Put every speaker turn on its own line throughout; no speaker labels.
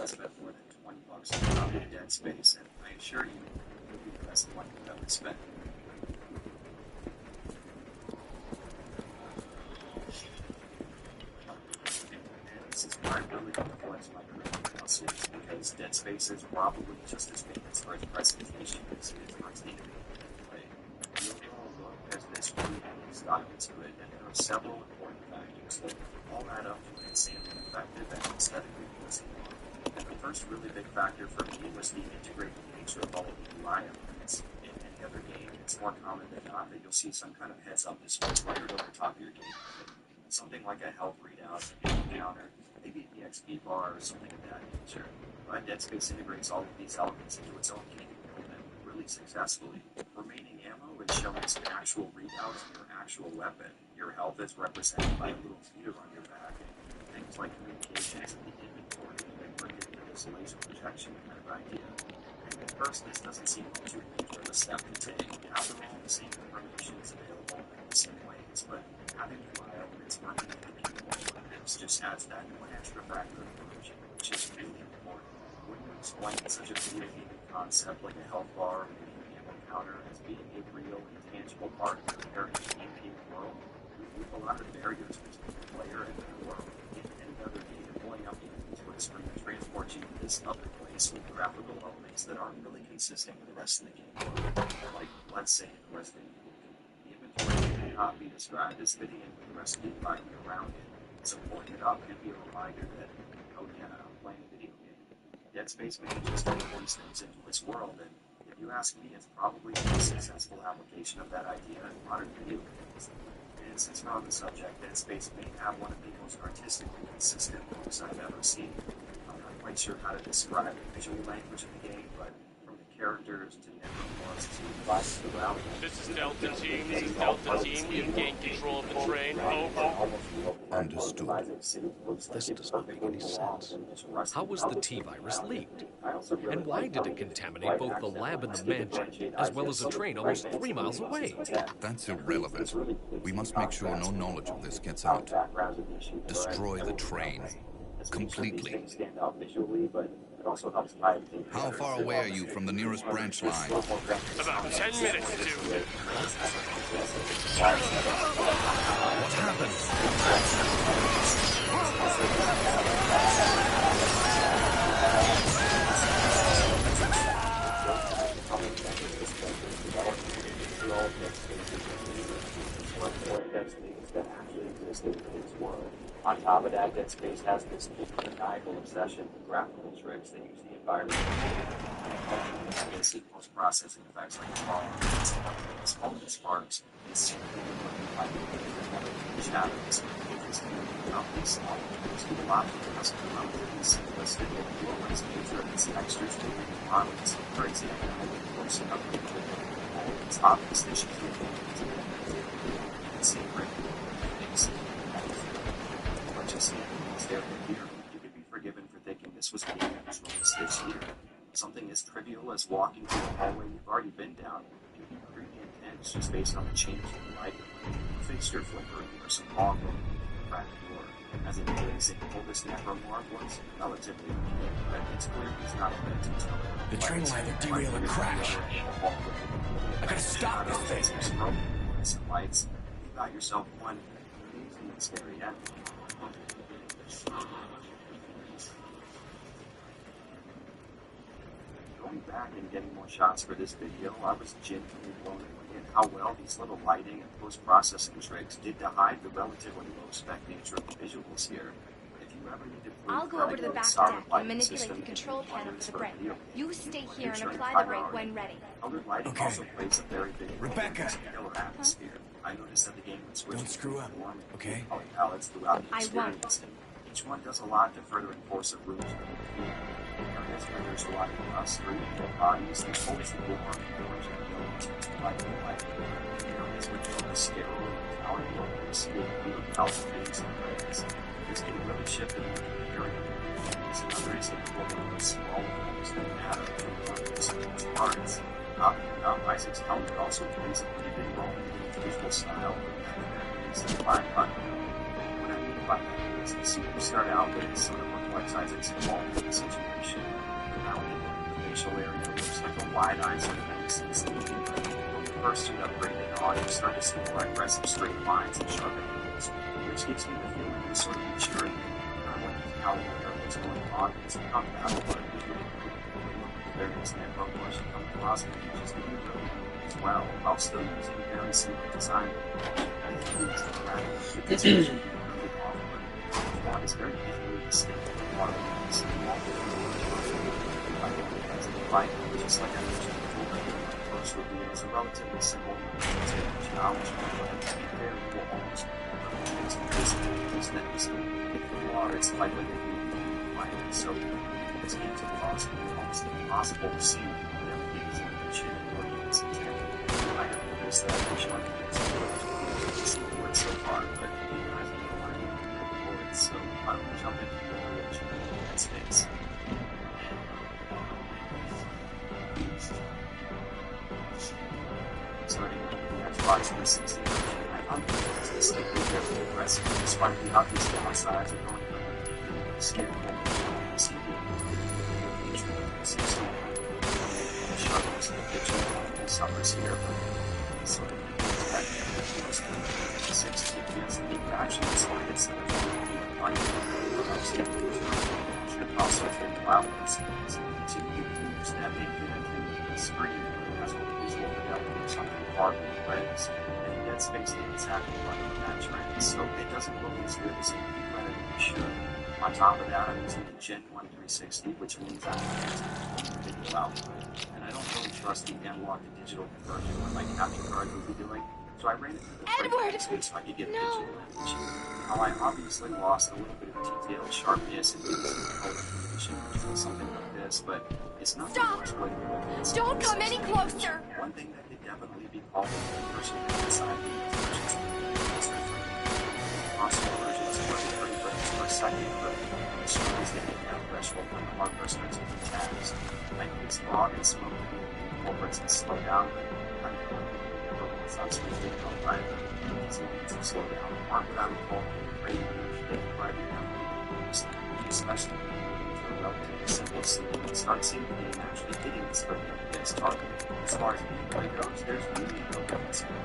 I spent more than $20 on a copy of Dead Space, and I assure you, it'll be the best money you've ever spent. And this is where I really want to flex my creative muscles, because Dead Space is probably just as famous for its presentation as it is for its innovative gameplay. The overall look has this really style to it, and there are several important factors that all add up to an insanely effective and aesthetically pleasing game. And the first really big factor for me was the integrated nature of all of the UI elements. In any other game, it's more common than not that you'll see some kind of heads-up display right over the top of your game. Something like a health readout, an encounter, maybe the XP bar or something of that nature. But Dead Space integrates all of these elements into its own game element really successfully. Remaining ammo is shown as an actual readout of your actual weapon. Your health is represented by a little meter on your back, and things like communications and the inventory and ridiculous laser projection kind of idea. And at first, this doesn't seem like too major of a step to take. After all, the same information is available in the same ways, but having UI elements working in the game this just adds that one extra factor of immersion, which is really important. When you explain such a video game concept like a health bar or maybe an ammo counter as being a real and tangible part of your character's game world, you remove a lot of barriers between the player and the world. In any other game, pulling up into a screen transports you to this other place with graphical elements that aren't really consistent with the rest of the game. Like, let's say in Resident Evil, the inventory cannot be described as fitting in with the rest of the environment around it. So pulling it up can be a reminder that, oh yeah, I'm playing a video game. Dead Space manages to put these things into its world, and if you ask me, it's probably the most successful application of that idea in modern video games. And since we're on the subject, Dead Space may have one of the most artistically consistent looks I've ever seen. I'm not quite sure how to describe the visual language of the game, but from the characters to necromorphs to devices around them.
This is Delta Team. We have gained control of the train. Over.
Understood.
This does not make any sense. How was the T-virus leaked? And why did it contaminate both the lab and the mansion, as well as a train almost 3 miles away?
That's irrelevant. We must make sure no knowledge of this gets out. Destroy the train. Completely. How far away are you from the nearest branch line?
About 10 minutes to...
What happened?
On top of that, Dead Space has this maniacal obsession with graphical tricks that use the environment to basic post-processing effects like small sparks and shadows. These small things do a lot for us to relatively simplistic and low-res nature of its textures moving models. For example, closing up the all its obvious that you can see great things. You could be forgiven for thinking this was a game that was released this year. Something as trivial as walking through a hallway you've already been down can be pretty intense just based on the change in light, a fixture flickering, or some long room in the cracked door. As an example, this necromorph was relatively unique, but it's clear he's not meant to tell it.
The train will either derail or crash. I gotta stop this thing.
Some lights. You got yourself one amazing and scary end. Going back and getting more shots for this video, I was genuinely blown away at how well these little lighting and post-processing tricks did to hide the relatively low-spec nature of the visuals here. If you ever need to
I'll go over to the back deck and manipulate the control panel for the brake. You stay here and apply the brake when ready.
Colored lighting also plays a very big role
Rebecca!
in this killer atmosphere. I noticed that the game would switch
Don't screw up, okay?
color palettes throughout the
I won't.
experience. Each one does a lot to further enforce a room's feel. In areas where there's a lot of rust or even bodies, there's always the warm orange and yellow light and light. In areas where there's a sterile and towering locals, with powerful things and rays. This can really shift the mood of the area. It's another example of the small things that matter to the parts. Isaac's helmet also plays a pretty big role in the visual style and it's a fine button. What I mean by that is, you start out with sort of what Isaac's involved in the situation. iodine surfaces. When the first two upgraded on, you start to see more aggressive straight lines and sharp angles, which gives me the feeling of sort of maturity. I want to how aware of what's going on as it comes out of what we do. There is that proportion come across, but you just need to really as well, while still using very simple design. I think it's it's really awful, but it's very visually distinct from what it is. Like, just like I mentioned before, the first reveal is a relatively simple challenge, but very cool almost. It's like a movie, so it's into the loss, almost impossible to see whatever things in the shit or it's intended. I have noticed that I'm showing it's worked so far, but you guys know why I'm bored, so I don't jump into the Dead Space. Starting with the Xbox 360, I'm distinctly very aggressive, despite the obvious downsides of going from the skin and CD to the 60. The sharpness of the picture suffers here, but sort of that 60 FPS the action is like it's like should also fit loudness to use that big the screen as a visual development, something hard with friends. And Dead Space did exactly running that trend, so it doesn't look as good as it theoretically should. On top of that, I'm using the Gen 1 360, which means I'm using video output, and I don't really trust the analog to digital conversion when my capture card would be doing, so I ran it through the frame space so I could get digital image. Now, I obviously lost a little bit of detail, sharpness, and color condition for something like this, but it's not the worst way to do it.
Don't come any closer!
One thing that could definitely be called a version inside the versions possible versions of 30 frames per second, but the screen is getting that threshold when the hardware starts to be taxed. I know it's fog and smoke culprits and slow down, but I'm going to once I'm speaking on right, it's going to slow down. Mark what I would call a rate of driving down especially to a relatively simple scene. Start seeing the game actually hitting the screen against target. As far as gameplay goes, there's really no difference at all.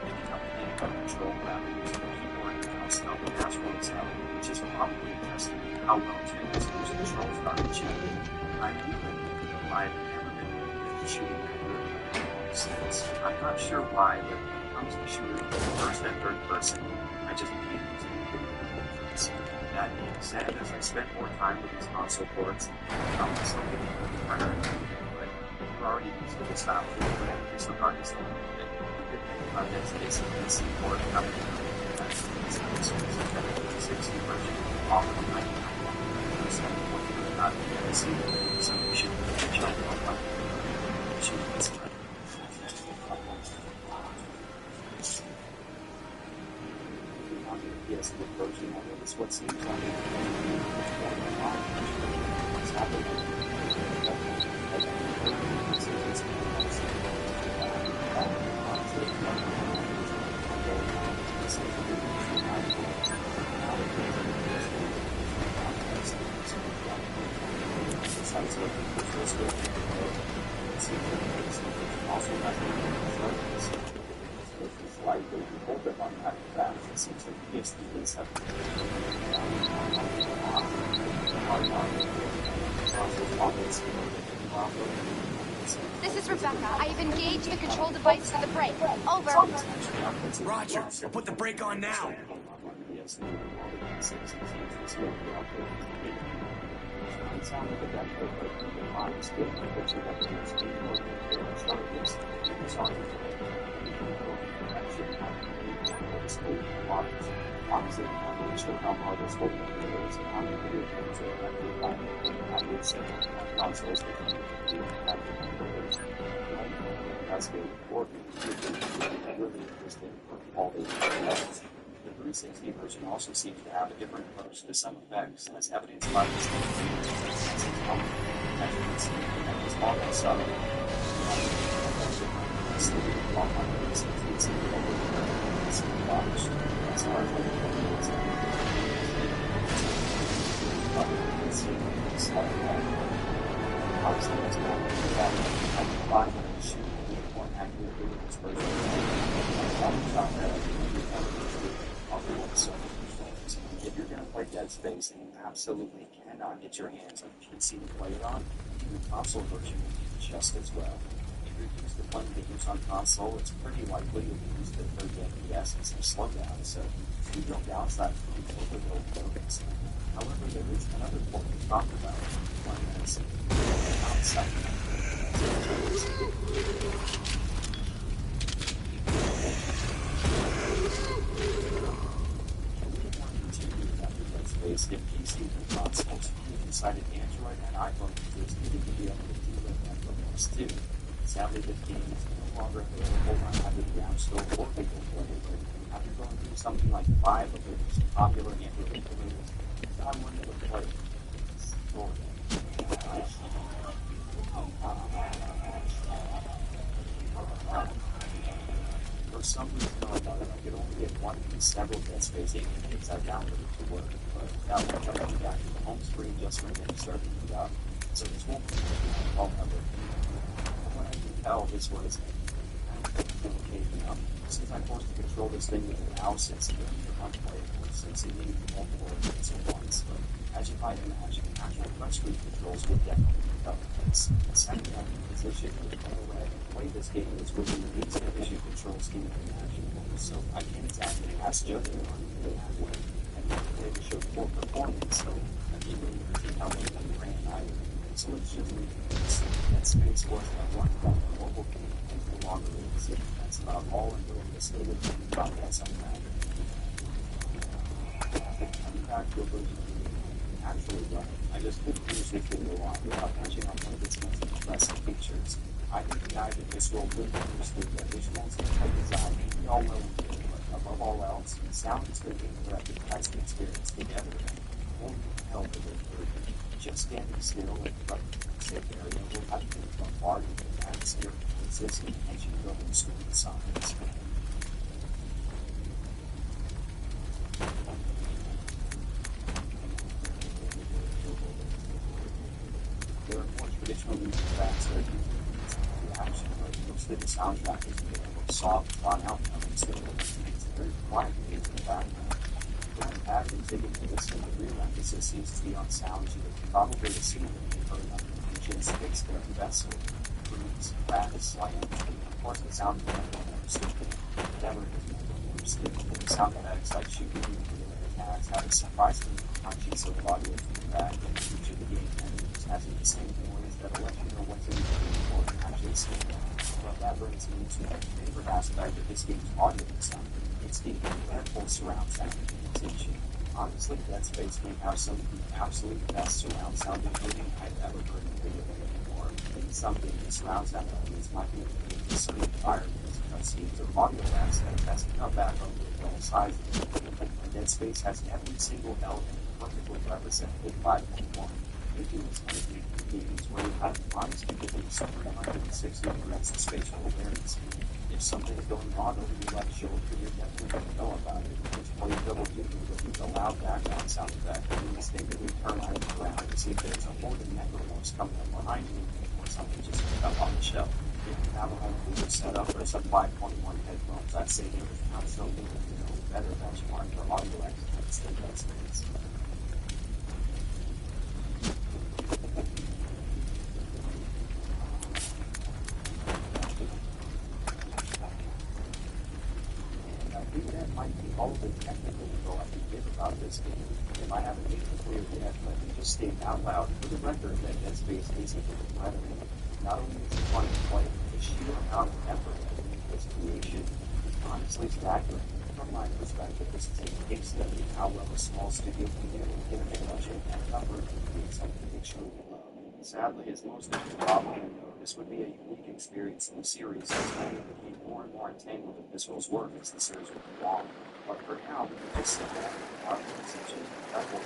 Picking up the game by control rather than using the keyboard and mouse felt natural as hell, which is probably a testament to how well James used controls are achieved. I do think that I've never been really good at shooting that really sense. I'm not sure why, but when it comes to shooting first and third person, I just can't use any good difference. That being said, as I spent more time with these console ports, I found myself getting really tired. But you're already used to this style of game, but disregard this a little bit. The good thing about Dead Space and PC port coming from that is that it's a 60 version offering 99% what you're not going to see. So you should check out what you should consider. Yes, the version of it is what seems like what's happening. Likely to hold up on that back. It seems like yes, the police have
This is Rebecca. I have engaged the control device for the brake. Over.
Roger. I'll put the brake on now.
Obviously, I'm not sure how hard this whole thing is and how many video games are affected by consoles that can be affected. That's very important. Really interesting for all the effects. The 360 version also seems to have a different approach to some effects, as evidenced by this as you can see, and it's all that subtle. As far as Obviously, that's not that I can find a shoot more accurately with this version. So, if you're going to play Dead Space and you absolutely cannot get your hands on a PC to play it on, the console version will be just as well. If you're used to playing games on console, it's pretty likely you'll be used to 30 FPS and some slowdown, so you don't downside from overload focus. However, there is another point to talk about when it's outside. If PC and consoles, you decided Android and iPhone users needed to be able to do what Android was too. Sadly, the game is no longer available on either the App Store or Google Play, but after going through something like 5 of the most popular Android emulators, I wanted to play Store. For some reason or another, I could only get one of several Dead Space games I downloaded to work, but that one kept me back to the home screen just when it started to heat up, so this won't be all ever. From what I can tell, this was since I'm forced to control this thing with a mouse, it's really unplayable since it needs multiple inputs at once, but as you might imagine, actual touchscreen controls would definitely be better. Second, I'm in a position to play this game is with the least efficient control scheme imaginable, so I can't exactly pass judgment on it that way. And they show poor performance, so I can't really see how well they ran either. So it's just that Space was a one-time mobile game and no longer is. That's about all I'm willing to say with about that sometime. Coming back to a version of the game, actually run. I just couldn't finish this video off without touching on one of its most impressive features. I think the guy that this role really understood that visuals and tech design can be all well and good, but above all else, sound is the interactive types of experience together and won't help with it. Just standing still in front of the safe area will have to be bombarded with atmospheric voices and engine-building screen signs. There are more traditional music tracks that the action, but mostly the soundtrack is made up of soft, drawn-out tones that makes it very quiet in the background. When I'm having taken to this, the real emphasis seems to be on sounds you would probably assume that you've heard on James Shakespeare and Vessel, Bruce, Travis, Lion, of course the sound of the understood whatever it is the sound effects like shooting attacks have a surprisingly punchy sort of audio feedback, and each of the game enemies has the same noise that'll let you know what's in the game before you actually see it. But that brings me to my favorite aspect of this game's audio design. It's the incredible surround sound implementation. Honestly, Dead Space may have some of the absolute best surround sound including I've ever heard in a video game before. In some games, the surround sound elements might be included in certain environments, cutscenes, or audio tracks that best come back over the all sizes. And Dead Space has every single element perfectly represented by one. Making this one of the games where you have minds completely 760 degrees of spatial awareness. If something's going on over your left shoulder, you're definitely going to know about it. It's probably double duty with a loud background sound effect, and you instinctively turn eyes around to see if there's a hoarded necromorphs coming up behind you, or something just up on the shelf. If you have a home theater set up or some 521 headphones, I'd say there is absolutely no better benchmark for audio excellence than Dead Space. All of the technical info I can give about this game. If I haven't made it clear yet, let me just state out loud for the record that Dead Space isn't incredible. Not only is it fun to play, the sheer amount of effort that went into its creation is honestly staggering. From my perspective, this is a case study of how well a small studio can do given a budget and enough room to create something extremely well. Sadly, as most of you probably know, this would be a unique experience in the series as many became more and more entangled in Visceral's work as the series went along. But for now, we can just sit back and mark the essentially incredible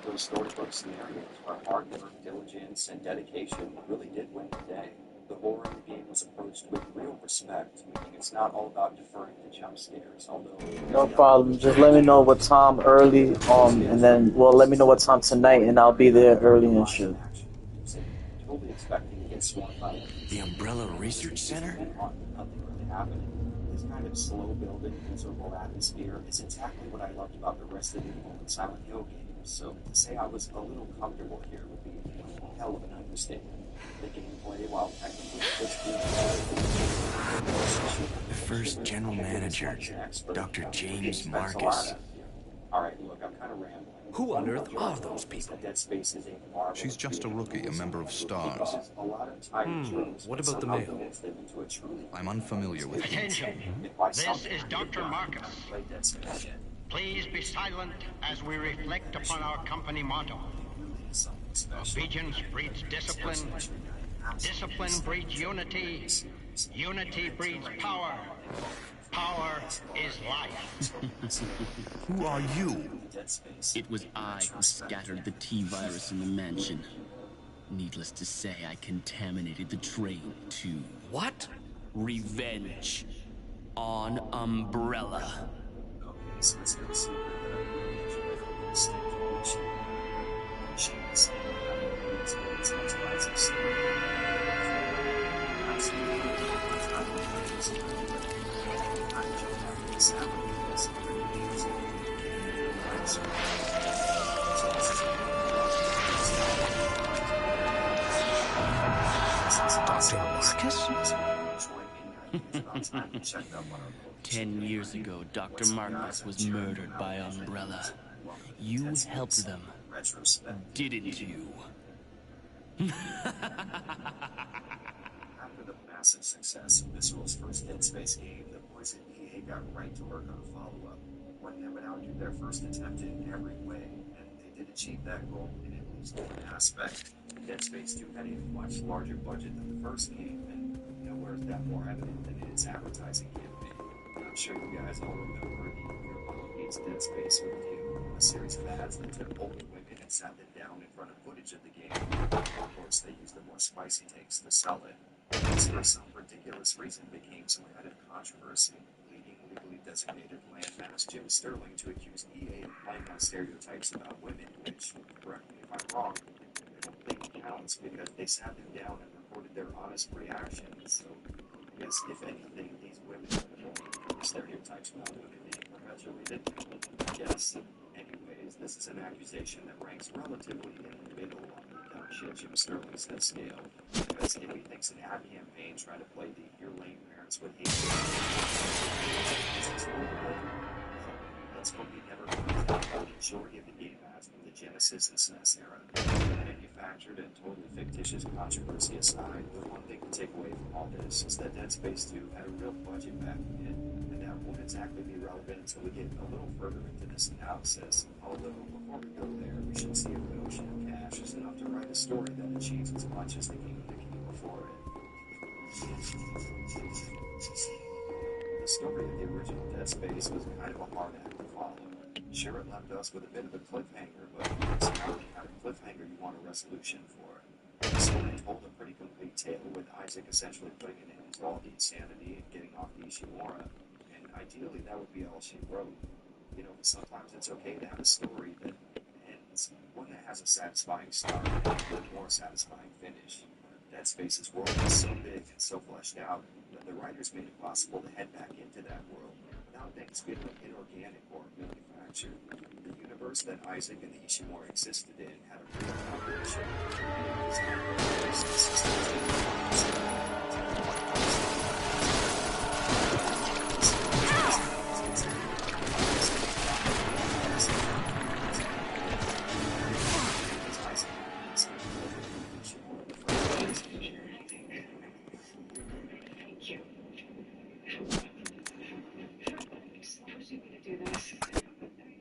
those storybook scenarios where hard work, diligence, and dedication really did win the day. The horror in the game was approached with real respect, meaning it's not all about deferring to jump scares, although...
No problem. Just let me know what time early, and then, well, let me know what time tonight, and I'll be there early and shit.
Totally expecting to get swarmed by
The Umbrella Research Center?
nothing really happening. This kind of slow building, miserable atmosphere is exactly what I loved about the rest of the old Silent Hill games. So to say I was a little comfortable here would be a hell of an understatement. The gameplay, while technically
The first general manager, Dr. James Marcus.
Alright, look, I'm kind of rambling.
Who on earth are those people?
Dead Space is a marvel.
She's just a rookie, a member of STARS.
What about the male?
I'm unfamiliar with him.
Attention! This is Dr. Marcus. Please be silent as we reflect upon our company motto. Obedience breeds discipline. Discipline breeds unity. Unity breeds power. Power is life.
Who are you?
It was I who scattered the T-virus in the mansion. Needless to say, I contaminated the train, too.
What?
Revenge. On Umbrella.
Dr. Marcus?
10 years ago, Dr. Marcus was murdered by Umbrella. You helped them, didn't you?
After the massive success of Visceral's first Dead Space game, the boys at EA got right to work on a follow-up. One that would outdo their first attempt in every way, and they did achieve that goal in at least one aspect. Dead Space 2 had a much larger budget than the first game, and nowhere is that more evident than in its advertising campaign. I'm sure you guys all remember the Your World Beats Dead Space review, a series of ads that took older women and sat them down in front of footage of the game. Of course, they used the more spicy takes to sell it. This, for some ridiculous reason, became some kind of controversy, leading legally designated landmass Jim Sterling to accuse EA of playing on stereotypes about women, which, correct me if I'm wrong, I don't think counts because they sat them down and recorded their honest reactions. So, I guess, if anything, these women are stereotypes about women being perpetuated. Yes, anyways, this is an accusation that ranks relatively in the middle on the dumb shit Jim Sterling says scale. Because if he thinks an ad campaign trying to play the "your lame parents would hate you," let's hope he never finds out how the majority of the game ads from the Genesis and SNES era. Manufactured and totally fictitious controversy aside, the one thing to take away from all this is that Dead Space 2 had a real budget backing it, and that won't exactly be relevant until we get a little further into this analysis. Although, before we go there, we should see if the ocean of cash is enough to write a story that achieves as much as the game that came before it. The story of the original Dead Space was kind of a hard act to follow. Sure, it left us with a bit of a cliffhanger, but it's not the kind of cliffhanger you want a resolution for. The story told a pretty complete tale, with Isaac essentially putting an end to all the insanity and getting off the Ishimura, and ideally that would be all she wrote. You know, sometimes it's okay to have a story that ends, one that has a satisfying start and a more satisfying finish. Dead Space's world is so big and so fleshed out that the writers made it possible to head back into that world without things feeling inorganic or manufactured. The universe that Isaac and the Ishimura existed in had a real foundation.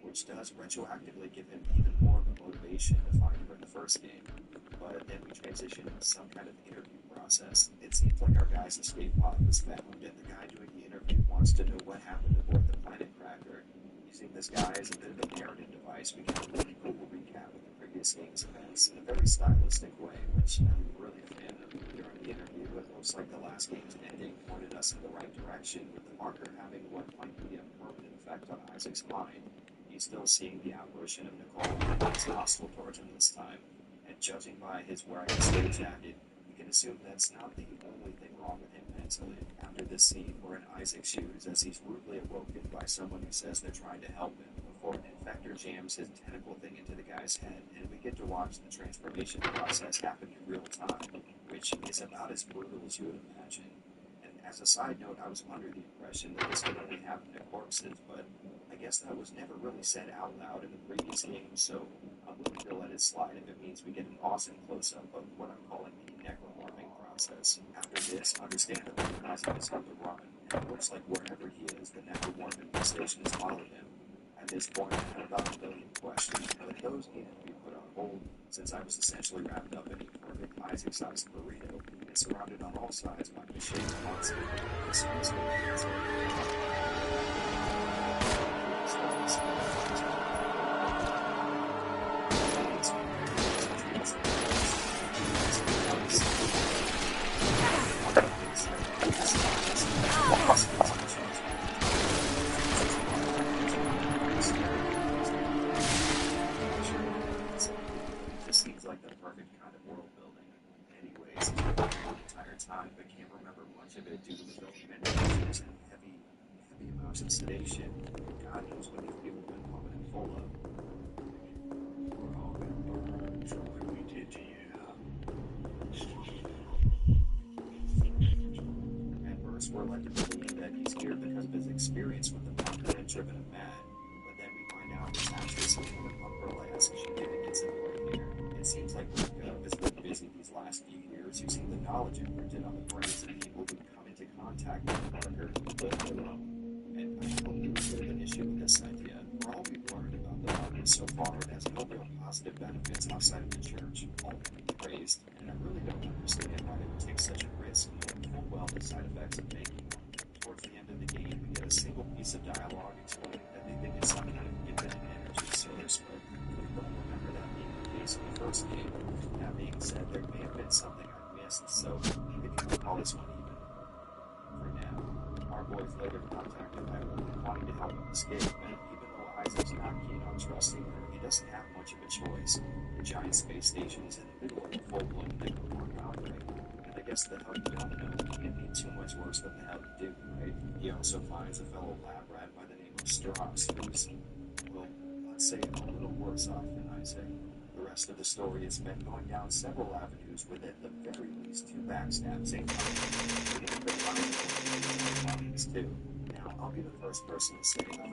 Which does retroactively give him even more of a motivation to find her in the first game. But then we transition into some kind of interview process. It seems like our guy's escape pod was found, and the guy doing the interview wants to know what happened aboard the Planet Cracker. Using this guy as a bit of a narrative device, we get a really cool recap of the previous game's events in a very stylistic way, which I'm really a fan of. During the interview, it looks like the last game's ending pointed us in the right direction, with the marker having what might be a permanent effect on Isaac's mind. He's still seeing the apparition of Nicole, and he's hostile towards him this time. And judging by his wearing a steel jacket, we can assume that's not the only thing wrong with him mentally. After this scene, we're in Isaac's shoes as he's rudely awoken by someone who says they're trying to help him, before an infector jams his tentacle thing into the guy's head, and we get to watch the transformation process happen in real time, which is about as brutal as you would imagine. And as a side note, I was under the impression that this could only happen to corpses, but I guess that was never really said out loud in the previous game, so I'm willing to let it slide if it means we get an awesome close-up of what I'm calling the necromorphing process. After this, understandably, Isaac is on the run, and it looks like wherever he is, the necromorphing station is following him. At this point, I had about a million questions, but those needed to be put on hold, since I was essentially wrapped up in a perfect Isaac-sized burrito and surrounded on all sides by misshapen monster. This was This seems like the perfect kind of world building. Anyways, the entire time, but can't remember much of it due to the documentations and heavy amounts of sedation. God knows what these people have been pumping him full of. We're all gonna burn for what we did to you. At first, we're led to believe that he's here because of his experience with the punk that had driven him mad. But then we find out it's actually something the punk burlesque shenanigans in the right here. It seems like Luca has been busy these last few years using the knowledge imprinted on the brains of people who come into contact with Parker, and I have a little bit of an issue with this idea. For all we've learned about the market so far, it has no real positive benefits outside of the church, all can be praised, and I really don't understand why they would take such a risk, knowing full well the side effects of making one. Towards the end of the game, we get a single piece of dialogue explaining that they think it's some kind of infinite energy source, but we don't remember that being the case in the first game. That being said, there may have been something I missed, so we can call this one even. For now, our boy's later contacted by a woman wanting to help him escape, and even though Isaac's not keen on trusting her, he doesn't have much of a choice. The giant space station is in the middle of a full-blown necromorph outbreak, and I guess the hell you don't know can't be too much worse than the hell you do, right? He also finds a fellow lab rat by the name of Strauss, who's, well, let's say a little worse off than Isaac. The rest of the story is spent going down several avenues with at the very least 2 backstabs incoming, leading to the findings too. Now, I'll be the first person to say the first